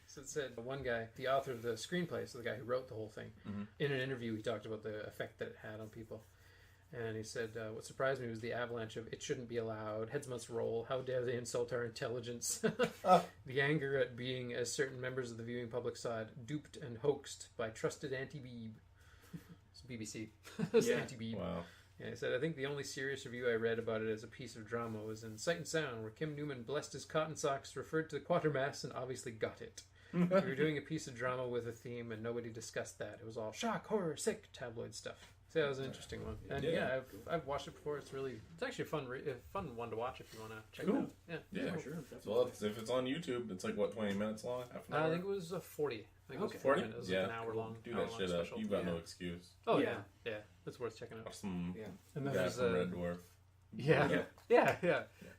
So it said one guy, the author of the screenplay, so the guy who wrote the whole thing, in an interview he talked about the effect that it had on people. And he said, what surprised me was the avalanche of "it shouldn't be allowed," "heads must roll," "how dare they insult our intelligence," the anger at being, as certain members of the viewing public saw it, duped and hoaxed by trusted anti-Beeb. It's BBC. It's anti-Beeb. Wow. Yeah, he said, I think the only serious review I read about it as a piece of drama was in Sight and Sound, where Kim Newman blessed his cotton socks, referred to the Quatermass, and obviously got it. We were doing a piece of drama with a theme, and nobody discussed that. It was all shock, horror, sick, tabloid stuff. So that was an interesting one. And I've watched it before. It's actually a fun one to watch if you want to check it out. Yeah, for sure. Well, if it's on YouTube, it's like, what, 20 minutes long? Half an hour? I think it was 40. I think it was 40? It was like an hour long. Do that shit up. You've got no excuse. Oh, yeah. It's worth checking out. Awesome. Yeah. And then Guy there's from Red Dwarf. Yeah.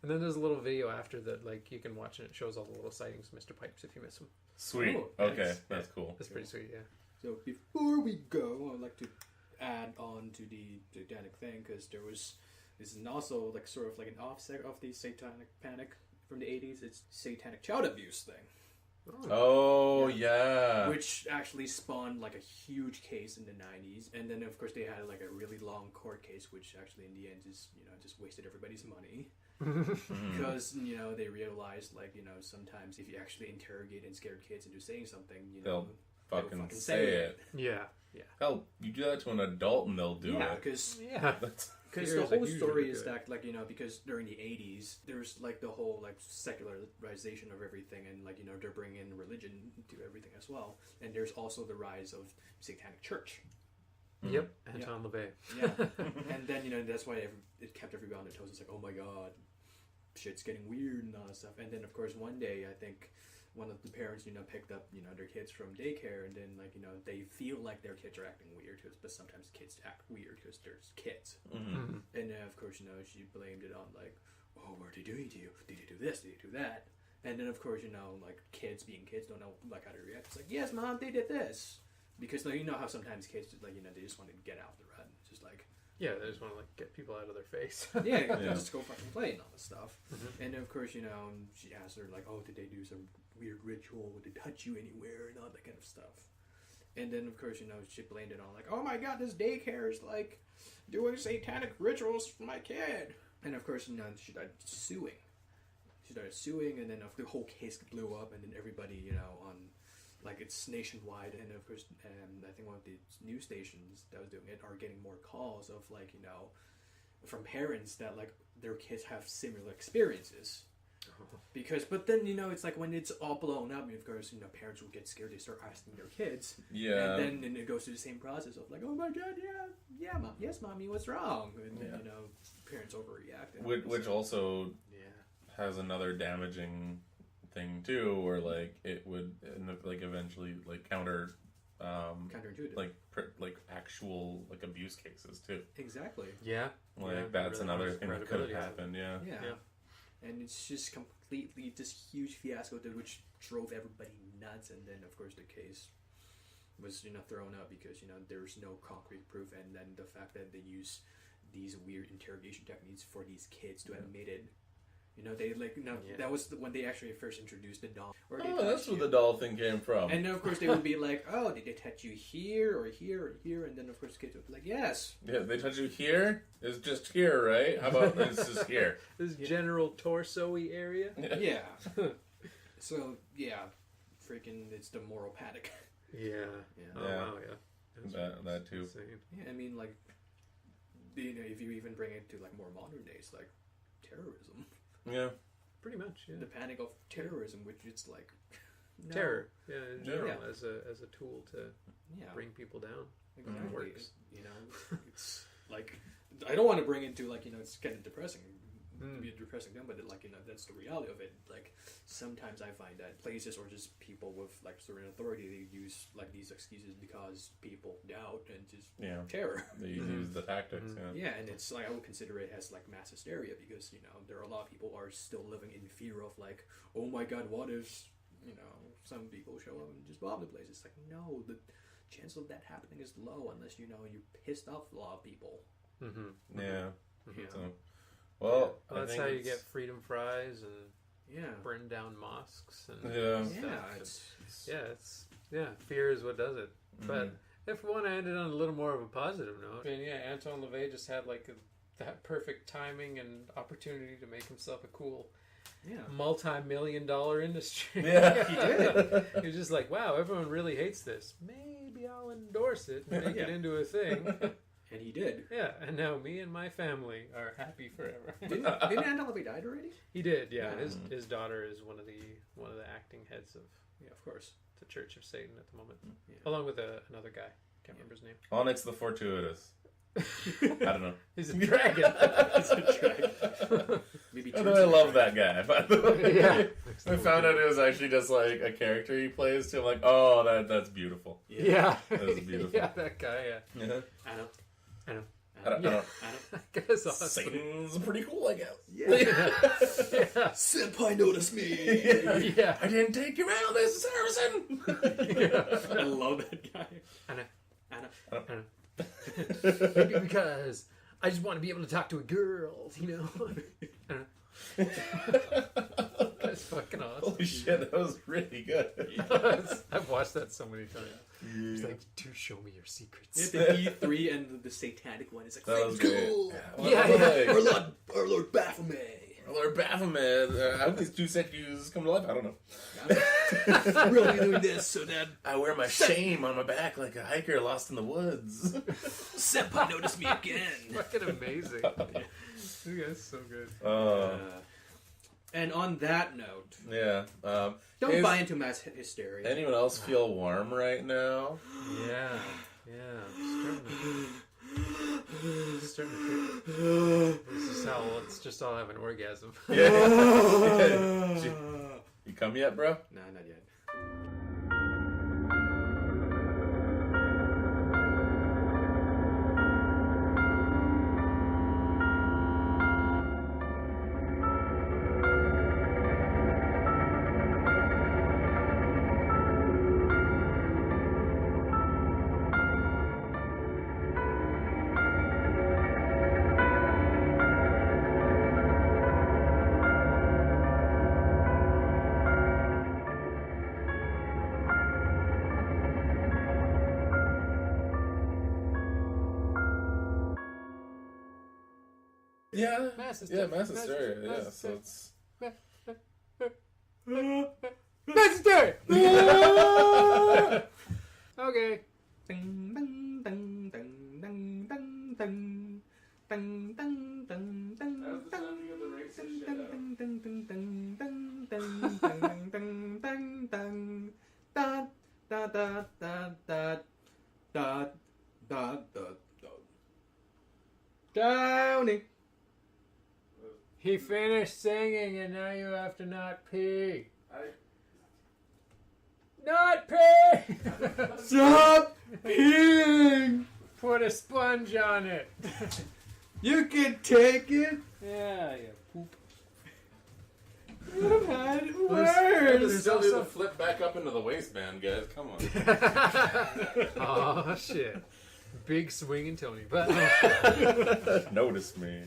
And then there's a little video after that, like, you can watch, and it shows all the little sightings of Mr. Pipes if you miss them. Sweet. Oh, okay, nice. that's cool. That's pretty sweet, yeah. So before we go, I'd like to add on to the satanic thing, because this is also like sort of like an offset of the satanic panic from the 80s. It's satanic child abuse thing. Oh, yeah. Which actually spawned like a huge case in the 90s. And then of course they had like a really long court case, which actually in the end just wasted everybody's money. Because, they realized like, sometimes if you actually interrogate and scare kids into saying something, they'll fucking say it. Yeah. Hell, you do that to an adult and they'll do it. Because Because the whole story is that, like, because during the 80s, there's, like, the whole, like, secularization of everything, and, like, they're bringing in religion to everything as well. And there's also the rise of Satanic Church. Yep, Anton LaVey. Yeah. And then, that's why it kept everybody on their toes. It's like, oh my god, shit's getting weird and all that stuff. And then, of course, one day, I think one of the parents, picked up, their kids from daycare, and then, like, they feel like their kids are acting weird, but sometimes kids act weird because they're kids. And then, of course, she blamed it on, like, oh, what are they doing to you? Did you do this? Did you do that? And then, of course, like, kids being kids don't know, like, how to react. It's like, yes, Mom, they did this. Because, you know how sometimes kids, like, they just want to get out the rut. It's just like... Yeah, they just want to, like, get people out of their face. Just go fucking play and all this stuff. And of course, she asked her, like, oh, did they do some weird ritual? Did they touch you anywhere? And all that kind of stuff. And then, of course, she blamed it on, like, oh my god, this daycare is, like, doing satanic rituals for my kid. And of course, she started suing. And then the whole case blew up, and then everybody, on... Like, it's nationwide, and of course, I think one of the news stations that was doing it are getting more calls of, like, from parents that, like, their kids have similar experiences. But then, it's like when it's all blown up, of course, parents will get scared, they start asking their kids. Yeah. And then it goes through the same process of, like, oh my god, yeah, Mom, yes, Mommy, what's wrong? And then, parents overreact. Which also has another damaging thing too, where like it would like eventually like counterintuitive, like actual like abuse cases too. Exactly. Yeah. That's really another thing that could have happened. Yeah. And it's just completely this huge fiasco which drove everybody nuts. And then of course the case was thrown out because there's no concrete proof, and then the fact that they use these weird interrogation techniques for these kids to admit it. That was when they actually first introduced the doll. That's where the doll thing came from. And then, of course, they would be like, oh, did they touch you here or here or here? And then, of course, the kids would be like, yes. Yeah, they touch you here? It's just here, right? How about it's just here? This general torso-y area? Yeah. So, freaking, it's the moral panic. Yeah. Oh, wow, yeah. That too. Insane. Yeah, I mean, like, if you even bring it to, like, more modern days, like, terrorism. Yeah. Pretty much, yeah. The panic of terrorism, which it's like... No. Terror, in general, as a tool to bring people down. Exactly. It works. It's like... I don't want to bring into, like, it's kind of depressing. To be a depressing thing, but, like, that's the reality of it. Like, sometimes I find that places or just people with, like, certain authority, they use, like, these excuses because people doubt and just terror. They use the tactics, Yeah, and it's, like, I would consider it as, like, mass hysteria because, there are a lot of people are still living in fear of, like, oh my god, what if, some people show up and just bomb the place. It's like, no, the chance of that happening is low unless, you pissed off a lot of people. Yeah. So... Well, that's how you get freedom fries and burn down mosques and Yeah. stuff. Fear is what does it. But if we want to end it on a little more of a positive note, I mean, Anton LaVey just had like that perfect timing and opportunity to make himself a cool multi-million-dollar industry. Yeah. He did. He was just like, wow, everyone really hates this. Maybe I'll endorse it and make it into a thing. And he did. Yeah, and now me and my family are happy forever. Didn't Anton LaVey died already? He did, yeah. His daughter is one of the acting heads of Of course. the Church of Satan at the moment, along with another guy. Can't remember his name. Onyx the Fortuitous. I don't know. He's a dragon. He's a dragon. Maybe I love that guy, by the way. Yeah. I found out it was actually just like a character he plays too. I'm like, oh, that's beautiful. Yeah. That was beautiful. Yeah, that guy, I know. I don't know. That guy's awesome. Satan's pretty cool, I guess. Yeah. Senpai noticed me. Yeah. I didn't take you out, this is Harrison. I love that guy. I know. Maybe because I just want to be able to talk to a girl, I don't know. That's fucking awesome. Holy shit, that was really good. I've watched that so many times. Yeah. It's like, do show me your secrets. The E3 and the satanic one is like, That was cool. Yeah. Our Lord Baphomet. Lord Baphomet. How did these two statues come to life? I don't know. We're only doing this so that I wear my shame on my back like a hiker lost in the woods. Senpai noticed me again. Fucking amazing. You guys so good. And on that note, Yeah. don't buy into mass hysteria. Anyone else feel warm right now? Yeah. It's starting to this is how let's just all have an orgasm. Yeah. You come yet, bro? Nah, not yet. Yeah. Mass Yeah, hysteria. mass hysteria. Yeah, Mass so it's... Mass hysteria! Okay. Ding, ding, ding, ding, ding, ding, ding. Ding, ding, ding, ding, That was the time to get the racist shit out. ding, ding, ding, ding, ding, ding, ding, ding, ding, ding. Da, da, da, da, da, da, da, da, da. Downing. He finished singing and now you have to not pee. Not pee! Stop peeing! Put a sponge on it. You can take it. Yeah, you poop. Could have had There's worse. still do the flip back up into the waistband, guys. Come on. Oh, shit. Big swinging Tony. But Notice me.